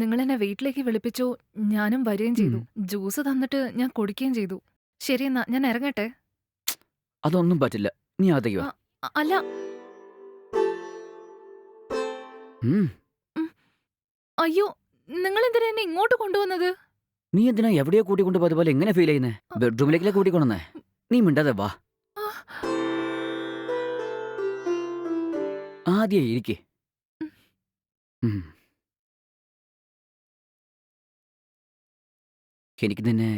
നിങ്ങളെന്നെ വീട്ടിലേക്ക് വിളിപ്പിച്ചു. ഞാനും വരികയും ഉം. ചെയ്തു. ജ്യൂസ് തന്നിട്ട് ഞാൻ കുടിക്കുകയും ചെയ്തു. ശരി എന്നാ ഞാൻ ഇറങ്ങട്ടെ. അതൊന്നും പറ്റില്ല. നീ അകത്തേക്ക് വാ. അ അല്ല. ഉം. ഉം. അയ്യോ! നിങ്ങളെന്തിനാ എന്നെ ഇങ്ങോട്ട് കൊണ്ടുവന്നത്? നീ എന്തിനാ എവിടെയോ കൂട്ടിക്കൊണ്ട് പോയത് പോലെ എങ്ങനെ ഫീൽ ചെയ്യുന്നേ? അ ബെഡ്റൂമിലേക്കല്ലേ കൂട്ടിക്കൊണ്ടുവന്നേ? നീ മിണ്ടാതെ വാ. ആ. ആദ്യം ഇരിക്ക്. ഉം. ഉം. എനിക്ക് നിന്നെ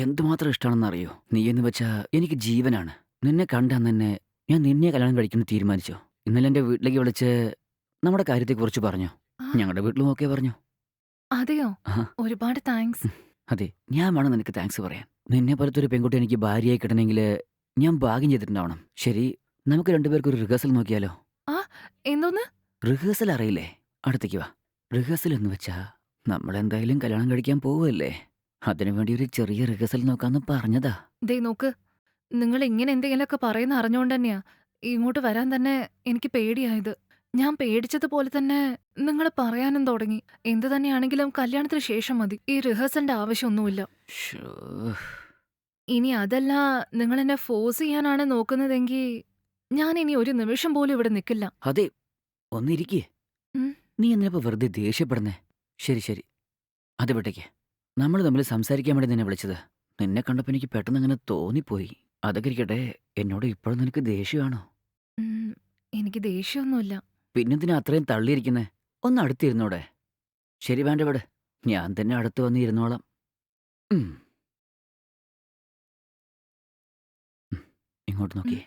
എന്തുമാത്രം ഇഷ്ടമാണെന്ന് അറിയോ? നീ എന്ന് വെച്ചാ എനിക്ക് ജീവനാണ്. നിന്നെ കണ്ട അന്ന് തന്നെ ഞാൻ നിന്നെ കല്യാണം കഴിക്കുമെന്ന് തീരുമാനിച്ചു. ഇന്നലെ എൻ്റെ വീട്ടിലേക്ക് വിളിച്ച് നമ്മുടെ കാര്യത്തെക്കുറിച്ച് പറഞ്ഞു. ആ. ഞങ്ങളുടെ വീട്ടിലും ഓക്കെ പറഞ്ഞു. അതെയോ? ആഹാ. ഒരുപാട് താങ്ക്സ്. അതെ, ഞാൻ വേണം നിനക്ക് താങ്ക്സ് പറയാൻ. നിന്നെ പോലത്തെ ഒരു പെൺകുട്ടി എനിക്ക് ഭാര്യയായി കിട്ടണമെങ്കിൽ ഞാൻ ഭാഗ്യം ചെയ്തിട്ടുണ്ടാവണം. ശരി, നമുക്ക് രണ്ടുപേർക്കും ഒരു റിഹേഴ്സൽ നോക്കിയാലോ? ആ. എന്തോന്ന്? റിഹേഴ്സൽ അറിയില്ലേ? അടുത്തേക്ക് വാ. റിഹേഴ്സൽ എന്ന് വെച്ചാ നമ്മളെന്തായാലും കല്യാണം കഴിക്കാൻ പോവല്ലേ. അതിനുവേണ്ടി ഒരു ചെറിയ റിഹേഴ്സൽ നോക്കാന്ന് പറഞ്ഞതാ. ദേ നോക്ക്. നിങ്ങൾ ഇങ്ങനെ എന്തെങ്കിലുമൊക്കെ പറയുന്ന അറിഞ്ഞുകൊണ്ട് തന്നെയാ ഇങ്ങോട്ട് വരാൻ തന്നെ എനിക്ക് പേടിയായത്. ഞാൻ പേടിച്ചതുപോലെ തന്നെ നിങ്ങൾ പറയാനും തുടങ്ങി. എന്തു തന്നെയാണെങ്കിലും കല്യാണത്തിന് ശേഷം മതി. ഈ റിഹേഴ്സലിന്റെ ആവശ്യമൊന്നുമില്ല. ശ്ശോ. ഇനി അതല്ല, നിങ്ങൾ എന്നെ ഫോഴ്സ് ചെയ്യാനാണ് നോക്കുന്നതെങ്കിൽ ഞാൻ ഇനി ഒരു നിമിഷം പോലും ഇവിടെ നിൽക്കില്ല. അതെ, ഒന്നിരിക്കേ. ഉം. നീ എന്തിനാ വെറുതെ ദേഷ്യപ്പെടുന്നേ? ശരി ശരി, അത് വിട്ടേക്ക്. നമ്മൾ തമ്മിൽ സംസാരിക്കാൻ വേണ്ടി നിന്നെ വിളിച്ചത്. നിന്നെ കണ്ടപ്പോൾ എനിക്ക് പെട്ടെന്ന് അങ്ങനെ തോന്നിപ്പോയി. അതൊക്കെ ഇരിക്കട്ടെ, എന്നോട് ഇപ്പോഴും നിനക്ക് ദേഷ്യമാണോ? ഉം. എനിക്ക് ദേഷ്യമൊന്നുമില്ല. പിന്നെന്തിനാ അത്രയും തള്ളിയിരിക്കുന്നേ? ഒന്ന് അടുത്തിരുന്നോടെ? ശരി, വേണ്ട വിട്. ഞാൻ തന്നെ അടുത്ത് വന്ന് ഇരുന്നോളാം. ഉം. ഉം. ഇങ്ങോട്ട് ഉം. നോക്കിയേ.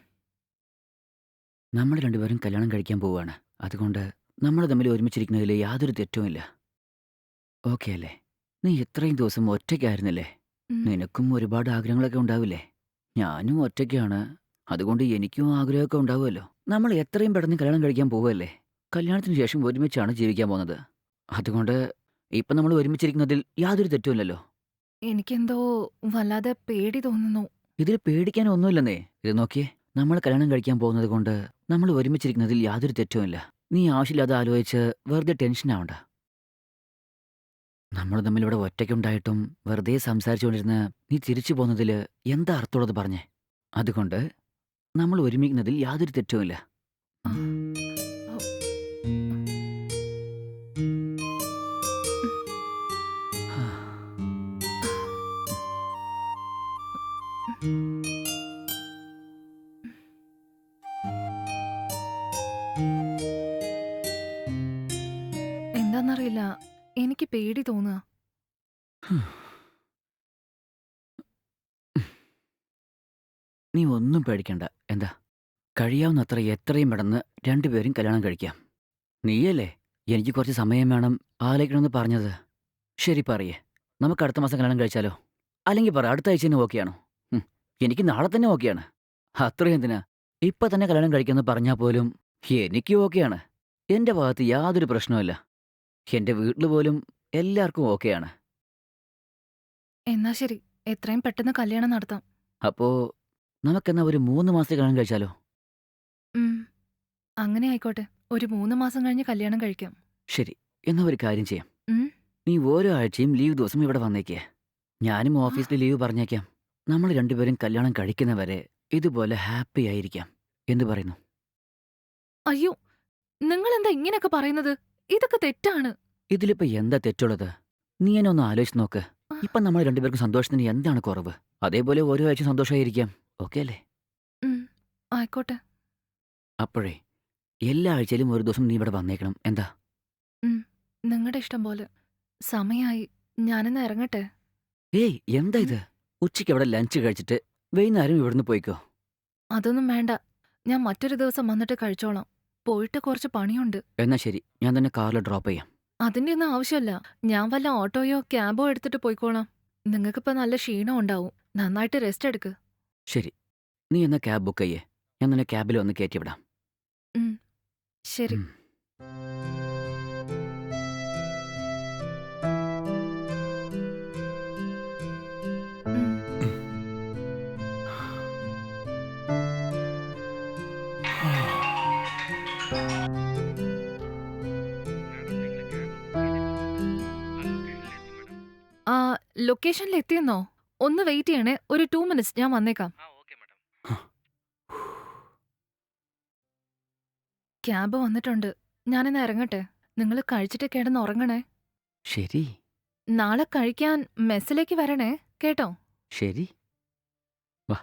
നമ്മൾ രണ്ടുപേരും കല്യാണം കഴിക്കാൻ പോവുകയാണ്. അതുകൊണ്ട് നമ്മൾ തമ്മിൽ ഒരുമിച്ചിരിക്കുന്നതിൽ യാതൊരു തെറ്റുമില്ല. ഓക്കെ അല്ലേ? നീ ഇത്രയും ദിവസം ഒറ്റയ്ക്കായിരുന്നില്ലേ? ഉം. നിനക്കും ഒരുപാട് ആഗ്രഹങ്ങളൊക്കെ ഉണ്ടാവില്ലേ? ഞാനും ഒറ്റയ്ക്കാണ്. അതുകൊണ്ട് എനിക്കും ആഗ്രഹമൊക്കെ ഉണ്ടാവുമല്ലോ. നമ്മൾ എത്രയും പെട്ടെന്ന് കല്യാണം കഴിക്കാൻ പോവുകയല്ലേ? കല്യാണത്തിന് ശേഷം ഒരുമിച്ചാണ് ജീവിക്കാൻ പോകുന്നത്. അതുകൊണ്ട് ഇപ്പം നമ്മൾ ഒരുമിച്ചിരിക്കുന്നതിൽ യാതൊരു തെറ്റുമില്ലല്ലോ. എനിക്കെന്തോ വല്ലാതെ പേടി തോന്നുന്നു. ഇതിൽ പേടിക്കാനൊന്നുമില്ലെന്നേ. ഇത് നോക്കിയേ. നമ്മൾ കല്യാണം കഴിക്കാൻ പോകുന്നത് കൊണ്ട് നമ്മൾ ഒരുമിച്ചിരിക്കുന്നതിൽ യാതൊരു തെറ്റുമില്ല. നീ ആവശ്യമില്ലാതെ ആലോചിച്ച് വെറുതെ ടെൻഷനാവണ്ട. നമ്മൾ തമ്മിൽ ഇവിടെ ഒറ്റയ്ക്കുണ്ടായിട്ടും വെറുതെ സംസാരിച്ചുകൊണ്ടിരുന്ന് നീ തിരിച്ചു പോകുന്നതിൽ എന്താ അർത്ഥമുള്ളത് പറഞ്ഞേ? അതുകൊണ്ട് നമ്മൾ ഒരുമിക്കുന്നതിൽ യാതൊരു തെറ്റുമില്ല. ആ. ഉം. ഓ. ഹാ. എന്താന്നറിയില്ല. എനിക്ക് പേടി തോന്നുക. ഹും. നീ ഒന്നും പേടിക്കണ്ട. എന്താ? കഴിയാവുന്നത്ര എത്രയും പെട്ടെന്ന് രണ്ടുപേരും കല്യാണം കഴിക്കാം. നീയല്ലേ എനിക്ക് കുറച്ച് സമയം വേണം ആലോചിക്കണമെന്ന് പറഞ്ഞത്? ശരി, പറയേ. നമുക്ക് അടുത്ത മാസം കല്യാണം കഴിച്ചാലോ? അല്ലെങ്കിൽ പറ, അടുത്ത ആഴ്ച തന്നെ ഓക്കെയാണോ? എനിക്ക് നാളെ തന്നെ ഓക്കെയാണ്. അത്രയും എന്തിനാ? ഇപ്പം തന്നെ കല്യാണം കഴിക്കാമെന്ന് പറഞ്ഞാൽ പോലും എനിക്ക് ഓക്കെയാണ്. എൻ്റെ ഭാഗത്ത് യാതൊരു പ്രശ്നവുമില്ല. എൻ്റെ വീട്ടിൽ പോലും എല്ലാവർക്കും ഓക്കെയാണ്. എന്നാ ശരി. എത്രയും പെട്ടെന്ന് കല്യാണം നടത്താം. അപ്പോൾ നമുക്കെന്നാ ഒരു 3 മാസത്തിൽ കല്യാണം കഴിച്ചാലോ? ഉം. അങ്ങനെ ആയിക്കോട്ടെ. ഒരു 3 മാസം കഴിഞ്ഞ് കല്യാണം കഴിക്കാം. ശരി, എന്നാ ഒരു കാര്യം ചെയ്യാം. ഉം. നീ ഓരോ ആഴ്ചയും ലീവ് ദിവസം ഇവിടെ വന്നേക്കേ. ഞാനും ആ. ഓഫീസിൽ ലീവ് പറഞ്ഞേക്കാം. നമ്മൾ രണ്ടുപേരും കല്യാണം കഴിക്കുന്നവരെ ഇതുപോലെ ഹാപ്പി ആയിരിക്കാം. എന്തു പറയുന്നു? അയ്യോ! നിങ്ങളെന്താ ഇങ്ങനെയൊക്കെ പറയുന്നത്? ഇതൊക്കെ തെറ്റാണ്. ഇതിലിപ്പോ എന്താ തെറ്റുള്ളത്? നീ എന്നെ ഒന്ന് ആലോചിച്ച് നോക്ക്. ആ. ഇപ്പം നമ്മൾ രണ്ടുപേർക്കും സന്തോഷത്തിന് എന്താണ് കുറവ്? അതേപോലെ ഓരോ ആഴ്ച സന്തോഷമായിരിക്കാം. ഓക്കെ അല്ലേ? ഉം. ആയിക്കോട്ടെ. അപ്പോഴേ എല്ലാ ആഴ്ചയിലും ഒരു ദിവസം നീ ഇവിടെ വന്നേക്കണം. എന്താ? ഉം. നിങ്ങടെ ഇഷ്ടം പോലെ. സമയായി. ഞാനെന്നാ ഇറങ്ങട്ടെ. ഏയ്, എന്താ ഉം. ഇത്? ഉച്ചയ്ക്ക് അവിടെ ലഞ്ച് കഴിച്ചിട്ട് വൈകുന്നേരം ഇവിടുന്ന് പോയിക്കോ. അതൊന്നും വേണ്ട. ഞാൻ മറ്റൊരു ദിവസം വന്നിട്ട് കഴിച്ചോളാം. പോയിട്ട് കുറച്ച് പണിയുണ്ട്. എന്നാ ശരി, ഞാൻ തന്നെ കാറിൽ ഡ്രോപ്പ് ചെയ്യാം. അതിന്റെയൊന്നും ആവശ്യമില്ല. ഞാൻ വല്ല ഓട്ടോയോ ക്യാബോ എടുത്തിട്ട് പോയിക്കോളാം. നിങ്ങൾക്കിപ്പോ നല്ല ക്ഷീണം ഉണ്ടാവും. നന്നായിട്ട് റെസ്റ്റ് എടുക്ക്. ശരി, നീ എന്നാ ക്യാബ് ബുക്ക് ചെയ്യേ. ഞാൻ നിന്നെ ക്യാബിൽ വന്ന് കയറ്റിവിടാം. ഉം. ശരി. ഉം. ഉം. ലൊക്കേഷനിൽ എത്തിയെന്നോ? ഒന്ന് വെയിറ്റ് ചെയ്യണേ. ഒരു 2 മിനിറ്റ്സ് ഞാൻ വന്നേക്കാം. ക്യാബ് വന്നിട്ടുണ്ട്. ഞാനിന്ന് ഇറങ്ങട്ടെ. നിങ്ങൾ കഴിച്ചിട്ട് കിടന്നുറങ്ങണേ. ശരി നാളെ കഴിക്കാൻ മെസ്സിലേക്ക് വരണേ. കേട്ടോ? ശരി വാ.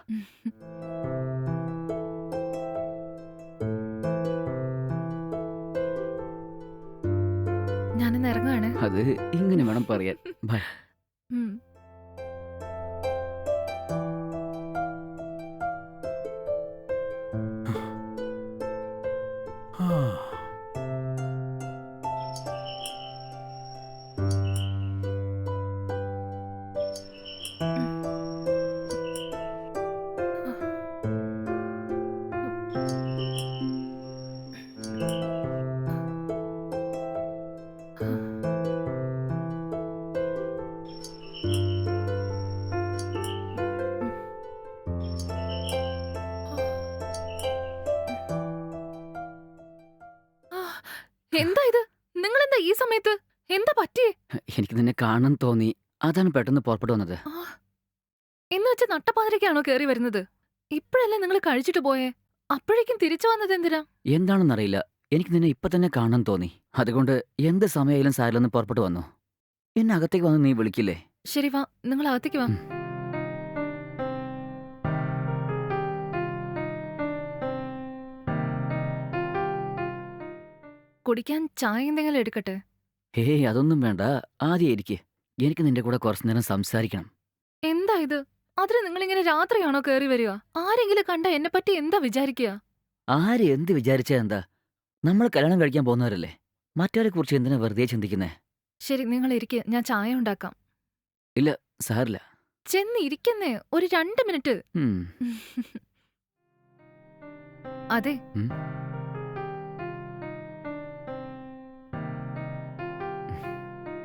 ഞാനിന്ന് ഇറങ്ങുവാണ്. അത് ഇങ്ങനെ വേണം പറയാൻ. ബൈ. ഉം. എന്താ ഇത്? നിങ്ങളെന്താ ഈ സമയത്ത്? എന്താ പറ്റിയേ? എനിക്ക് നിന്നെ കാണാൻ തോന്നി, അതാണ് പെട്ടെന്ന് പുറപ്പെട്ടു വന്നത്. എന്ന് വെച്ച് നട്ടപ്പാതിരക്കാണോ കേറി വരുന്നത്? ഇപ്പഴല്ലേ നിങ്ങൾ കഴിച്ചിട്ട് പോയേ? അപ്പോഴേക്കും തിരിച്ചു വന്നത് എന്തിനാ? എന്താണെന്നറിയില്ല, എനിക്ക് നിന്നെ ഇപ്പൊ തന്നെ കാണാൻ തോന്നി. അതുകൊണ്ട് എന്ത് സമയമായാലും സാരിലൊന്ന് പുറപ്പെട്ടു വന്നു. എന്നെ അകത്തേക്ക് വന്ന് നീ വിളിക്കില്ലേ? ശരി വാ, നിങ്ങൾ അകത്തേക്ക് വാ. ഉം. കുടിക്കാൻ ചായ എന്തെങ്കിലും എടുക്കട്ടെ? ഹേയ് അതൊന്നും വേണ്ട, ആദ്യം ഇരിക്ക്. എനിക്ക് നിന്റെ കൂടെ കുറച്ചു നേരം സംസാരിക്കണം. എന്താ ഇത്? അതിന് നിങ്ങളിങ്ങനെ രാത്രിയാണോ കേറി വരിക? ആരെങ്കിലും കണ്ട എന്നെ പറ്റി എന്താ വിചാരിക്കുക? ആര് എന്ത് വിചാരിച്ചാ എന്താ? നമ്മൾ കല്യാണം കഴിക്കാൻ പോകുന്നവരല്ലേ. മറ്റവരെ കുറിച്ച് എന്തിനാ വെറുതെ ചിന്തിക്കുന്നേ? ശരി, നിങ്ങൾ ഇരിക്കുക, ഞാൻ ചായ ഉണ്ടാക്കാം. ഇല്ല, സാരില്ല. ചെന്ന് ഇരിക്കുന്നേ, ഒരു 2 മിനിറ്റ്. ഉം. അതെ, ഉം.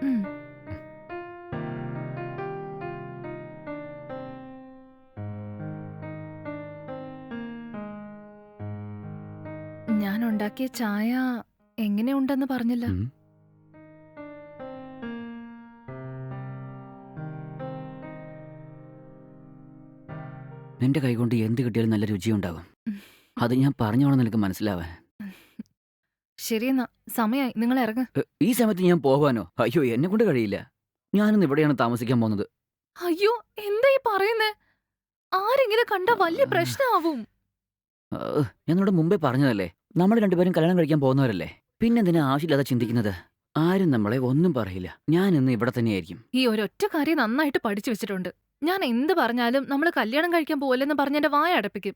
ഉം. ഞാൻ ഉണ്ടാക്കിയ ചായ എങ്ങനെയുണ്ടെന്ന് പറഞ്ഞില്ല. ഉം. നിന്റെ കൈകൊണ്ട് എന്ത് കിട്ടിയാലും നല്ല രുചിയുണ്ടാകും. അത് ഞാൻ പറഞ്ഞോളാം നിനക്ക് മനസ്സിലാവാൻ. ശരിയെന്നാ, സമയായി, നിങ്ങൾ ഇറങ്ങ്. ഈ സമയത്ത് ഞാൻ പോവാനോ? അയ്യോ, എന്നെ കൊണ്ട് കഴിയില്ല. ഞാനിന്ന് ഇവിടെയാണ് താമസിക്കാൻ പോകുന്നത്. അയ്യോ, എന്താ ഈ പറയുന്നേ? ആരെങ്കിലും കണ്ട വലിയ പ്രശ്നമാവും. ഞാൻ നിന്നോട് മുമ്പേ പറഞ്ഞതല്ലേ, നമ്മൾ രണ്ടുപേരും കല്യാണം കഴിക്കാൻ പോകുന്നവരല്ലേ. പിന്നെന്തിനാ ആവശ്യമില്ലാതെ ചിന്തിക്കുന്നത്? ആരും നമ്മളെ ഒന്നും പറയില്ല. ഞാൻ ഇന്ന് ഇവിടെ തന്നെയായിരിക്കും. ഈ ഒരൊറ്റ കാര്യം നന്നായിട്ട് പഠിച്ചു വെച്ചിട്ടുണ്ട്. ഞാൻ എന്ത് പറഞ്ഞാലും നമ്മൾ കല്യാണം കഴിക്കാൻ പോവല്ലെന്ന് പറഞ്ഞ് എന്റെ വായ അടപ്പിക്കും.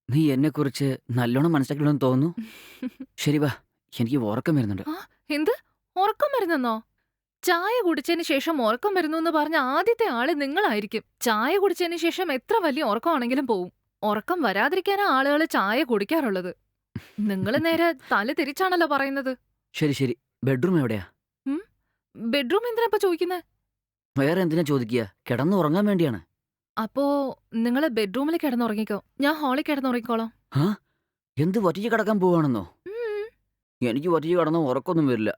നീ എന്നെക്കുറിച്ച് നല്ലോണം മനസ്സിലാക്കണമെന്ന് തോന്നുന്നു. ശരി വാ, എനിക്ക് ഉറക്കം വരുന്നുണ്ട്. എന്ത്? ഉറക്കം വരുന്നെന്നോ? ചായ കുടിച്ചതിന് ശേഷം ഉറക്കം വരുന്നു എന്ന് പറഞ്ഞ ആദ്യത്തെ ആള് നിങ്ങളായിരിക്കും. ചായ കുടിച്ചതിന് ശേഷം എത്ര വലിയ ഉറക്കമാണെങ്കിലും പോവും. ഉറക്കം വരാതിരിക്കാനാ ആളുകൾ ചായ കുടിക്കാറുള്ളത്. നിങ്ങൾ നേരെ തല തിരിച്ചാണല്ലോ പറയുന്നത്. ശരി ശരി, ബെഡ്റൂം എവിടെയാ? ബെഡ്റൂം എന്തിനാ ഇപ്പൊ ചോദിക്കുന്നേ? വേറെ എന്തിനാ ചോദിക്കുക? കിടന്നു ഉറങ്ങാൻ വേണ്ടിയാണ്. അപ്പോ നിങ്ങള് ബെഡ്റൂമിൽ കിടന്നുറങ്ങിക്കോ, ഞാൻ ഹാളിൽ കിടന്നുറങ്ങിക്കോളാം. ആ, എന്ത് ഒറ്റയ്ക്ക് കിടക്കാൻ പോവാണെന്നോ? ഉം. എനിക്ക് ഒറ്റയ്ക്ക് കിടന്ന ഉറക്കൊന്നും വരില്ല.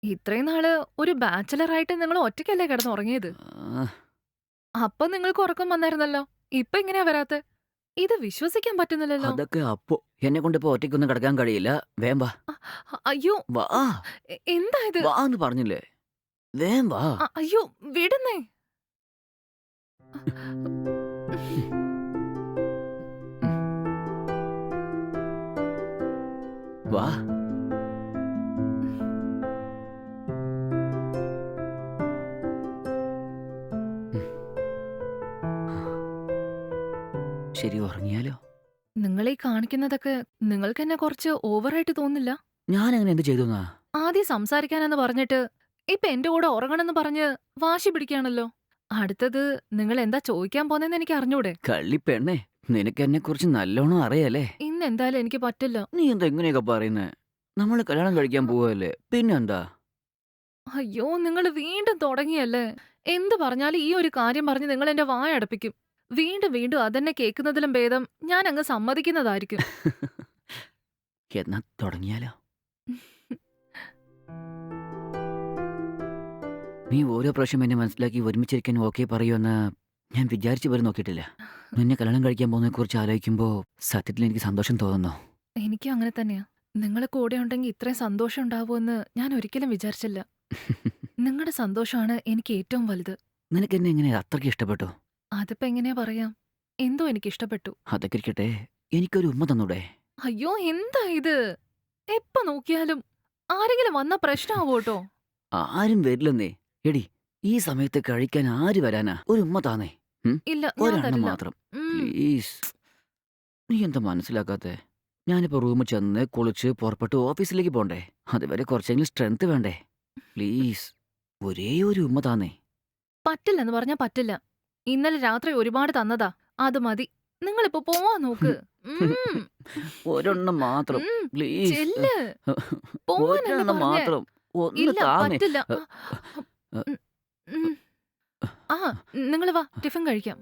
ഇത്രയും നാള് ഒരു ബാച്ചലറായിട്ട് നിങ്ങൾ ഒറ്റയ്ക്കല്ലേ കിടന്നുറങ്ങിയത്? ആ, അപ്പൊ നിങ്ങൾക്ക് ഉറക്കം വന്നായിരുന്നല്ലോ. ഇപ്പൊ എങ്ങനെയാ വരാത്തെ? ഇത് വിശ്വസിക്കാൻ പറ്റുന്നില്ലല്ലോ. അതൊക്കെ അപ്പോ. എന്നെ കൊണ്ട് ഇപ്പൊ ഒറ്റയ്ക്കൊന്നും കിടക്കാൻ കഴിയില്ല. വേം വാ. അയ്യോ, വാ എന്താ ഇത്? വാ എന്ന് പറഞ്ഞില്ലേ, വേം വാ. അയ്യോ, വിടുന്നേ. വാ. ശരി, ഉറങ്ങിയാലോ? നിങ്ങൾ ഈ കാണിക്കുന്നതൊക്കെ നിങ്ങൾക്ക് എന്നെ കുറച്ച് ഓവറായിട്ട് തോന്നില്ല? ഞാൻ അങ്ങനെ എന്ത് ചെയ്തുന്നാ? ആദ്യം സംസാരിക്കാനെന്ന് പറഞ്ഞിട്ട് ഇപ്പൊ എന്റെ കൂടെ ഉറങ്ങണമെന്ന് പറഞ്ഞ് വാശി പിടിക്കുകയാണല്ലോ. അടുത്തത് നിങ്ങൾ എന്താ ചോദിക്കാൻ പോന്നെന്ന് എനിക്ക് അറിഞ്ഞൂടെ? കള്ളിപ്പെണ്ണേ, നിനക്ക് എന്നെ കുറിച്ച് നല്ലോണം അറിയാലേ. ഇന്ന് എന്തായാലും എനിക്ക് പറ്റില്ല. നീ എന്താ ഇങ്ങനെയൊക്കെ പറയുന്നേ? നമ്മള് കല്യാണം കഴിക്കാൻ പോവല്ലേ, പിന്നെന്താ? അയ്യോ, നിങ്ങൾ വീണ്ടും തുടങ്ങിയല്ലേ. എന്ത് പറഞ്ഞാലും ഈ ഒരു കാര്യം പറഞ്ഞ് നിങ്ങൾ എന്റെ വായ അടപ്പിക്കും. വീണ്ടും വീണ്ടും അതന്നെ കേൾക്കുന്നതിലും ഭേദം ഞാൻ അങ്ങ് സമ്മതിക്കുന്നതായിരിക്കും. എന്നാ തുടങ്ങിയാലോ? നീ ഓരോ പ്രാവശ്യം എന്നെ മനസ്സിലാക്കി ഒരുമിച്ചിരിക്കാൻ ഓക്കെ പറയുമെന്ന് ഞാൻ വിചാരിച്ചു പോലും നോക്കിയിട്ടില്ല. നിന്നെ കല്യാണം കഴിക്കാൻ പോകുന്നതിനെക്കുറിച്ച് ആലോചിക്കുമ്പോൾ സത്യത്തിൽ എനിക്ക് സന്തോഷം തോന്നുന്നു. എനിക്കും അങ്ങനെ തന്നെയാ. നിങ്ങള് കൂടെ ഉണ്ടെങ്കിൽ ഇത്രയും സന്തോഷം ഉണ്ടാവുമെന്ന് ഞാൻ ഒരിക്കലും വിചാരിച്ചില്ല. നിങ്ങളുടെ സന്തോഷമാണ് എനിക്ക് ഏറ്റവും വലുത്. നിനക്ക് എന്നെ എങ്ങനെ അത്രയ്ക്ക് ഇഷ്ടപ്പെട്ടു? അതിപ്പോ എങ്ങനെയാ പറയാം? എന്തോ എനിക്കിഷ്ടപ്പെട്ടു. അതൊക്കെ ഇരിക്കട്ടെ, എനിക്കൊരു ഉമ്മ തന്നൂടെ? അയ്യോ എന്താ ഇത്? എപ്പോ നോക്കിയാലും ആരെങ്കിലും വന്നാ പ്രശ്നമാവോട്ടോ. ആരും വരില്ലെന്നേ. എടി, ഈ സമയത്ത് കഴിക്കാൻ ആര് വരാനാ? ഒരു ഉമ്മ താന്നേ. ഇല്ല, ഞാൻ ഒരെണ്ണം തരില്ല. മാത്രം ഉം. പ്ലീസ്. നീ എന്താ മനസ്സിലാക്കാത്തെ? ഞാനിപ്പോ റൂമിൽ ചെന്ന് കുളിച്ച് പുറപ്പെട്ട് ഓഫീസിലേക്ക് പോണ്ടേ? അതുവരെ കുറച്ചെങ്കിലും സ്ട്രെങ്ത് വേണ്ടേ? പ്ലീസ്, ഒരേ ഒരു ഉമ്മ താന്നേ. പറ്റില്ലെന്ന് പറഞ്ഞാ പറ്റില്ല. ഇന്നലെ രാത്രി ഒരുപാട് തന്നതാ. അത് മതി. നിങ്ങളിപ്പോ പോവാൻ നോക്ക്. ഉം. ഒരെണ്ണം മാത്രം ഉം. പ്ലീസ്. ചെല്ല്. പോവാനല്ലേ ഒരെണ്ണം പറഞ്ഞേ? മാത്രം ഒന്ന് ഇല്ല, താന്നേ. പറ്റില്ല. ഉം. ഉം. ആ, നിങ്ങള് വാ, ടിഫിൻ കഴിക്കാം.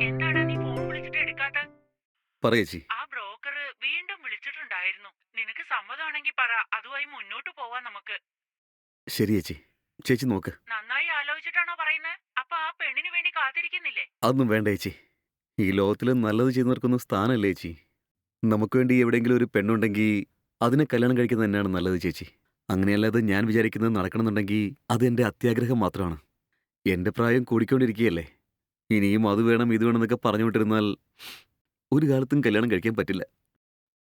എന്താടാ നീ ഫോൺ വിളിച്ചിട്ട് എടുക്കാത്ത? പറയേച്ചി. ആ ബ്രോക്കർ വീണ്ടും വിളിച്ചിട്ടുണ്ടായിരുന്നു. നിനക്ക് സമ്മതമാണെങ്കിൽ പറ, അതുമായി മുന്നോട്ട് പോവാൻ നമുക്ക്. ശരി ചേച്ചി. ചേച്ചി നോക്ക്. നന്നായി ആലോചിച്ചിട്ടാണോ പറയുന്നത്? അപ്പൊ ആ പെണ്ണിന് വേണ്ടി കാത്തിരിക്കുന്നില്ലേ? അതൊന്നും വേണ്ട ചേച്ചി. ഈ ലോകത്തിൽ നല്ലത് ചെയ്തു നിൽക്കുന്ന സ്ഥാനമല്ലേ ചേച്ചി. നമുക്ക് വേണ്ടി എവിടെയെങ്കിലും ഒരു പെണ്ണുണ്ടെങ്കിൽ അതിനെ കല്യാണം കഴിക്കുന്നത് തന്നെയാണ് നല്ലത് ചേച്ചി. അങ്ങനെയല്ലാതെ ഞാൻ വിചാരിക്കുന്നത് നടക്കണമെന്നുണ്ടെങ്കിൽ അത് എൻ്റെ അത്യാഗ്രഹം മാത്രമാണ്. എൻ്റെ പ്രായം കൂടിക്കൊണ്ടിരിക്കുകയല്ലേ. ഇനിയും അത് വേണം ഇത് വേണം എന്നൊക്കെ പറഞ്ഞുകൊണ്ടിരുന്നാൽ ഒരു കാലത്തും കല്യാണം കഴിക്കാൻ പറ്റില്ല.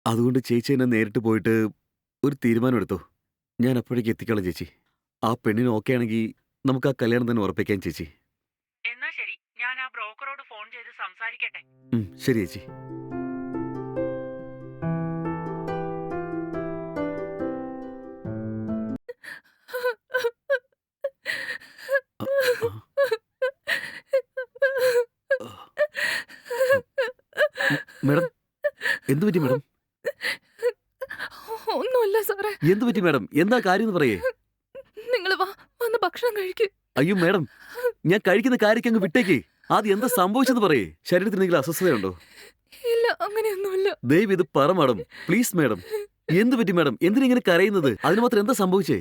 അതുകൊണ്ട് ചേച്ചി എന്നെ നേരിട്ട് പോയിട്ട് ഒരു തീരുമാനം എടുത്തോ. ഞാൻ അപ്പോഴേക്ക് എത്തിക്കോളാം ചേച്ചി. ആ പെണ്ണിന് ഓക്കെ ആണെങ്കിൽ നമുക്ക് ആ കല്യാണം തന്നെ ഉറപ്പിക്കാം ചേച്ചി. എന്നാ ശരി, ഞാൻ ആ ബ്രോക്കറോട് ഫോൺ ചെയ്ത് സംസാരിക്കട്ടെ. ശരി ചേച്ചി. അ, ആ, ആ. മേഡം, എന്തു പറ്റി മേഡം? ഒന്നുമില്ല സാറേ. എന്തു പറ്റി മേഡം? എന്താ കാര്യം എന്ന് പറയേ. നിങ്ങള് വാ, വന്ന് ഭക്ഷണം കഴിക്ക്. അയ്യോ മേഡം, ഞാൻ കഴിക്കുന്ന കാര്യക്ക് അങ്ങ് വിട്ടേക്ക്. ആദ്യം എന്താ സംഭവിച്ചെന്ന് പറയേ. ശരീരത്തിന് എന്തെങ്കിലും അസ്വസ്ഥതയുണ്ടോ? ഇല്ല, അങ്ങനെയൊന്നുമില്ല. ദയവ് ഇത് പറ മേഡം, പ്ലീസ് മേഡം. എന്തു പറ്റി മേഡം? എന്തിനിങ്ങനെ കരയുന്നത്? അതിന് മാത്രം എന്താ സംഭവിച്ചേ?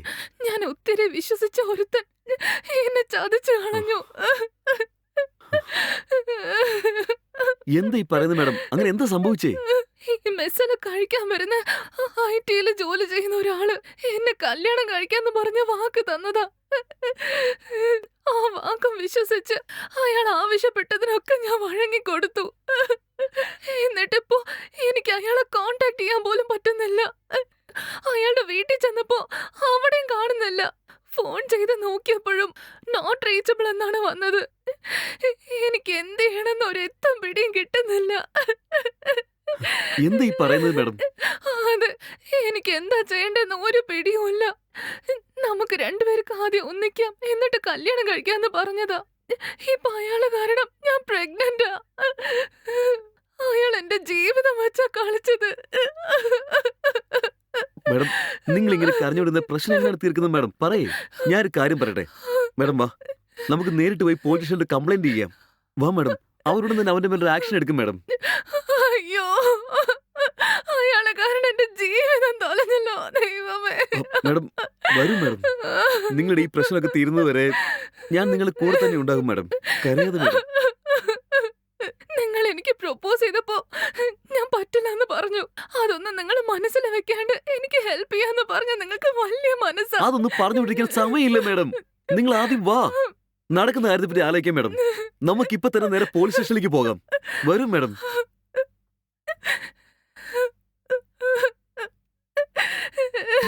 ഞാൻ ഒത്തിരി വിശ്വസിച്ച ഒരുത്തൻ എന്നെ ചതിച്ചു കളഞ്ഞു. എന്താ ഈ പറയുന്നത് മേഡം? അങ്ങനെ എന്താ സംഭവിച്ചേ? ഈ മെസ്സിന് കഴിക്കാൻ വരുന്ന IT-യിൽ ജോലി ചെയ്യുന്ന ഒരാള് എന്നെ കല്യാണം കഴിക്കാന്ന് പറഞ്ഞ വാക്ക് തന്നതാ. ആ വാക്കും വിശ്വസിച്ച് അയാൾ ആവശ്യപ്പെട്ടതിനൊക്കെ ഞാൻ വഴങ്ങിക്കൊടുത്തു. എന്നിട്ടിപ്പോ എനിക്ക് അയാളെ കോണ്ടാക്ട് ചെയ്യാൻ പോലും പറ്റുന്നില്ല. അയാളുടെ വീട്ടിൽ ചെന്നപ്പോ അവിടെയും കാണുന്നില്ല. ഫോൺ ചെയ്ത് നോക്കിയപ്പോഴും നോട്ട് റീച്ചബിൾ എന്നാണ് വന്നത്. എനിക്ക് എന്ത് ചെയ്യണമെന്ന് ഒരെത്തും പിടിയും കിട്ടുന്നില്ല. എന്താ ഈ പറയുന്നത് മേഡം? അത് എനിക്ക് എന്താ ചെയ്യേണ്ടെന്ന് ഒരു പിടിയുമില്ല. നമുക്ക് രണ്ടുപേർക്ക് ആദ്യം ഒന്നിക്കാം, എന്നിട്ട് കല്യാണം കഴിക്കാന്ന് പറഞ്ഞതാ. ഇപ്പൊ അയാള് കാരണം ഞാൻ പ്രഗ്നന്റാ. അയാൾ എന്റെ ജീവിതം വെച്ചാ കളിച്ചത്. മേഡം, നിങ്ങൾ ഇങ്ങനെ കരഞ്ഞുവിടുന്ന പ്രശ്നം എങ്ങനെയാണ് തീർക്കുന്നത് മേഡം? പറയേ. ഞാനൊരു കാര്യം പറയട്ടെ മേഡം. വാ, നമുക്ക് നേരിട്ട് പോയി പോലീസ് സ്റ്റേഷനിൽ കംപ്ലൈന്റ് ചെയ്യാം. വാ മേഡം, അവരോട് തന്നെ അവന്റെ മേലൊരു ആക്ഷൻ എടുക്കും മേഡം. അയ്യോ, അയാളെ കാരണം എന്റെ ജീവിതം തൊലഞ്ഞല്ലോ ദൈവമേ. മേഡം വരൂ മേഡം. നിങ്ങളുടെ ഈ പ്രശ്നമൊക്കെ തീരുന്നതുവരെ ഞാൻ നിങ്ങളുടെ കൂടെ തന്നെ ഉണ്ടാകും മേഡം. കരയാതെ മേഡം. നിങ്ങൾ എനിക്ക് പ്രൊപ്പോസ് ചെയ്തപ്പോ ഞാൻ പറ്റില്ല എന്ന് പറഞ്ഞു. അതൊന്നും നിങ്ങൾ മനസ്സിൽ വെക്കാണ്ട് എനിക്ക് ഹെൽപ്പ് ചെയ്യാന്ന് പറഞ്ഞ നിങ്ങൾക്ക് വലിയ മനസ്സാ. അതൊന്നും പറഞ്ഞുകൊണ്ടിരിക്കാൻ സമയമില്ല മേഡം. നിങ്ങൾ ആദ്യം വാ, നടക്കുന്ന കാര്യത്തെ പറ്റി ആലോചിക്കാം മേഡം. നമുക്കിപ്പൊ തന്നെ നേരെ പോലീസ് സ്റ്റേഷനിലേക്ക് പോകാം. വരൂ മേഡം.